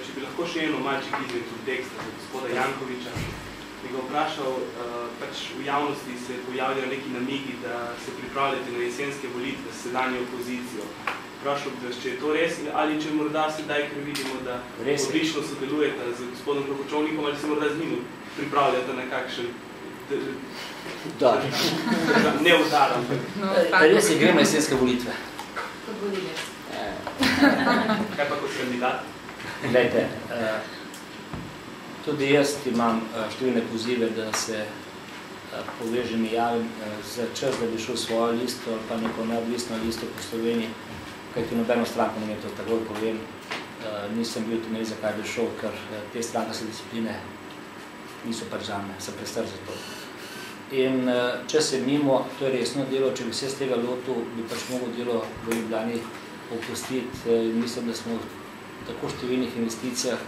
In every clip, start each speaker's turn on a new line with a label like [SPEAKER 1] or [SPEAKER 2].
[SPEAKER 1] če bi lahko še eno malček izmed konteksta za gospoda Jankoviča, bi ga vprašal, pač v javnosti se pojavljajo neki namigi, da se pripravljate na jesenske volitve s sedanjo opozicijo. Vprašal bi vas, če je to res, ali če morda sedaj, ker vidimo, da odlično sodelujete z gospodom Klokočovnikom, ali se morda z njim pripravljate na kakšen
[SPEAKER 2] udar.
[SPEAKER 1] Ne udar, ampak...
[SPEAKER 2] Res je, gremo na jesenske volitve.
[SPEAKER 3] Kot volilec.
[SPEAKER 1] Kaj pa kot kandidat?
[SPEAKER 2] Glejte, tudi jaz imam številne pozive, da se povežem in javim za čas, da bi šel svojo listo ali pa neko neodvisno listo po Sloveniji, kajti nobeno stranko ne to tako povem. Nisem bil tu ne zakaj bi šel, ker te strankarske discipline niso pač zame, sem prestar za to. In če se mimo, to je resno delo, če bi se z tega lotil, bi pač mogel delo v Ljubljani opustiti. Mislim, da smo v tako številnih investicijah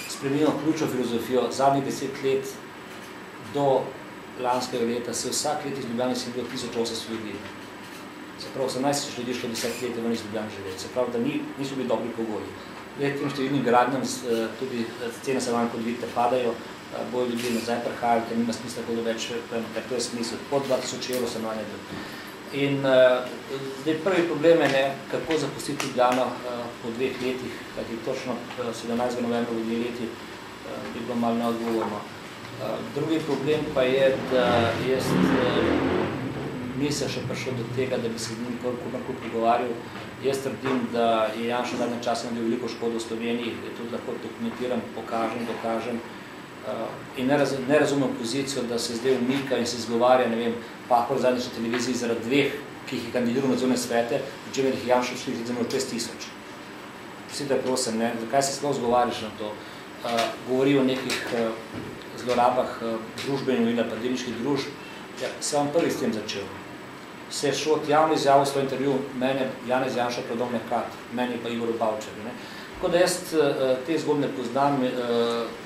[SPEAKER 2] spremenimo ključno filozofijo. Zadnjih 10 let do lanskega leta se vsak let iz Ljubljane se je bilo 1800 ljudi. Se pravi, 18 ljudi šlo 10 let ven iz Ljubljane živeti. Se pravi, da niso bili dobri pogoji. Tem številnim gradnjam tudi cene se vam, kot vidite, padajo, bojo ljudi nazaj prihajali, ker nima smisla tako več, ker to je smisel. Pod 2000 evrov se manje bil. In zdaj prvi problem je, kako zapustiti Ljubljano po 2 letih, kajti točno 17. novembra v 2 leti bi bilo malo neodgovorno. Drugi problem pa je, da jaz nisem še prišel do tega, da bi se z njim komarko pogovarjal. Jaz trdim, da je Janša zadnje čase naredil veliko škodo v Sloveniji, tudi lahko dokumentiram, pokažem, dokažem. In ne razumem pozicijo, da se zdaj umika in se izgovarja, ne vem, Pahor zadnjič na televiziji zaradi 2, ki jih je kandidiral na nadzorne svete, v čemer jih Janša šli zelo 6000. Prosite, prosim, ne, zakaj se sploh zgovarjaš na to? Govori o nekih zlorabah družbenih in pa delniških družb. Ja, se vam prvi s tem začel. Se je šel od javno izjavo v svoj intervju, mene Janez Janša predom nekat, meni pa Igor Bavčer. Tako da jaz te zgodbe poznam,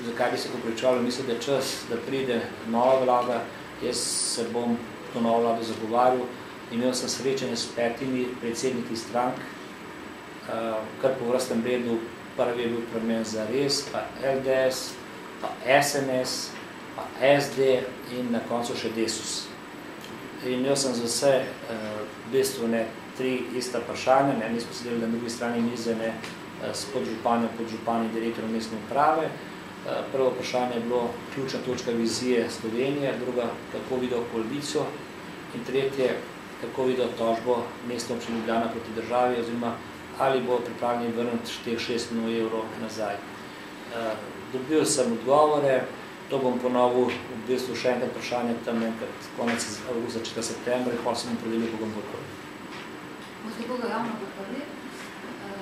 [SPEAKER 2] zakaj bi se popričal, mislim, da je čas, da pride nova vlada, jaz se bom to novo vlado zagovarjal. Imel sem srečanje s 5 predsedniki strank, kar po vrstnem redu, prvi je bil premen za Res, pa LDS, pa SNS, pa SD in na koncu še Desus. In imel sem za vse v bistvu 3 ista vprašanja, mi smo sedeli na drugi strani mize s podžupanjem, direktorjem mestne uprave. Prvo vprašanje je bilo ključna točka vizije Slovenije, druga, kako videl koalicijo in tretje, kako videl tožbo mestne občine Ljubljana proti državi, oziroma ali bo pripravljen vrniti teh 6 milijonov evrov nazaj. Dobil sem odgovore. To bom ponovil v bistvu še enkrat vprašanje tam enkrat konec avgusta, začetka septembra, in se bom predelil, ko bom podprl.
[SPEAKER 3] Boste koga javno podprli?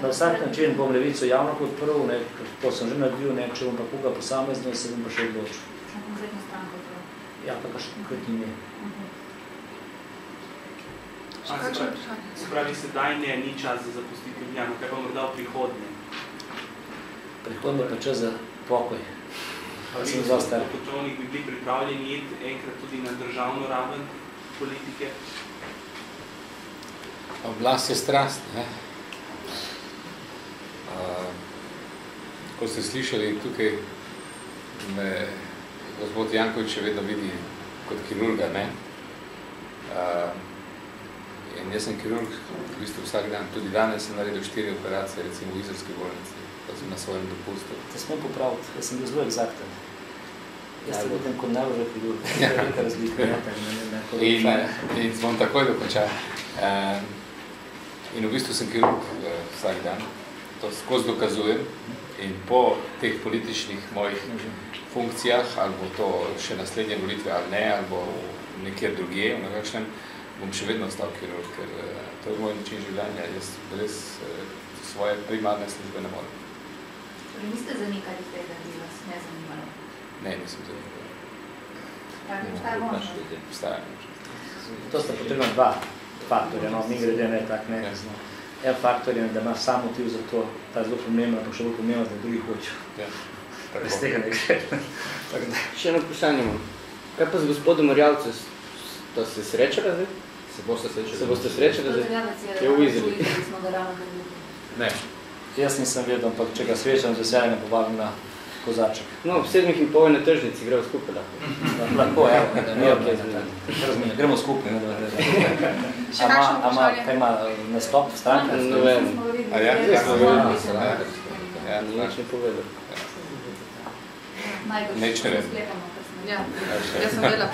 [SPEAKER 2] Na vsak način bom Levico javno podprl, to sem že naredil, če bom pa koga posamezno, se bom pa še odločil.
[SPEAKER 3] Še konkretno stranko prav?
[SPEAKER 2] Ja, pa še konkretni ime.
[SPEAKER 1] Se pravi, sedaj ni čas za zapustiti Ljubljano, kaj pa morda v prihodnje?
[SPEAKER 2] Prihodnje pa čas za pokoj.
[SPEAKER 1] Ali Klokočovnik bi bili pripravljeni iti enkrat tudi na državno raven politike?
[SPEAKER 4] Oblast je strast, ne? Ko ste slišali tukaj, me gospod Jankovič še vedno vidi kot kirurga, ne? In jaz sem kirurg, v bistvu vsak dan, tudi danes sem naredil 4 operacije, recimo v izraelski bolnici, pa sem na svojem dopustu.
[SPEAKER 2] Te smem popraviti, jaz sem bil zelo egzakten. Jaz se vidim kot najbolj kirurg, velika razlika.
[SPEAKER 4] In bom takoj dokončal. In v bistvu sem kirurg vsak dan, to skozi dokazujem in po teh političnih mojih funkcijah, ali bo to še naslednje volitve ali ne, ali bo nekjer drugje, na kakšnem, bom še vedno ostal kirurg, ker to je moj način življenja, jaz res svoje primarne službe ne morem.
[SPEAKER 3] Torej niste zanikali tega, da bi vas ne zanimalo?
[SPEAKER 4] Ne, nisem zanikal.
[SPEAKER 3] Obstaja možnost?
[SPEAKER 2] To sta potrebna 2 faktorja, no, mi grede ne tak, ne. En faktor je, da imaš sam motiv za to, ta je zelo pomembno, pa še bolj pomembno, da drugi hočejo. Bez tega ne gre.
[SPEAKER 5] Še eno vprašanje imam. Kaj pa z gospodom Marjavcem? Sta se srečala zdaj?
[SPEAKER 4] Se boste srečali?
[SPEAKER 5] Se boste srečali zdaj? Je v Izraeli.
[SPEAKER 4] Ne.
[SPEAKER 2] Jaz nisem vedel, ampak če ga srečam, z veseljem povabim na kozaček.
[SPEAKER 5] No, ob 7:30 na tržnici gremo skupaj lahko.
[SPEAKER 2] Lahko, gremo skupaj.
[SPEAKER 6] Še kakšno vprašanje?
[SPEAKER 2] Kaj ima nastop stranka?
[SPEAKER 5] Ne vem.
[SPEAKER 4] A ja?
[SPEAKER 5] Nič ne povedal.
[SPEAKER 3] Najbolj
[SPEAKER 4] Nič ne vem.
[SPEAKER 3] sklepamo, kar smo
[SPEAKER 6] Ja, jaz sem vedela.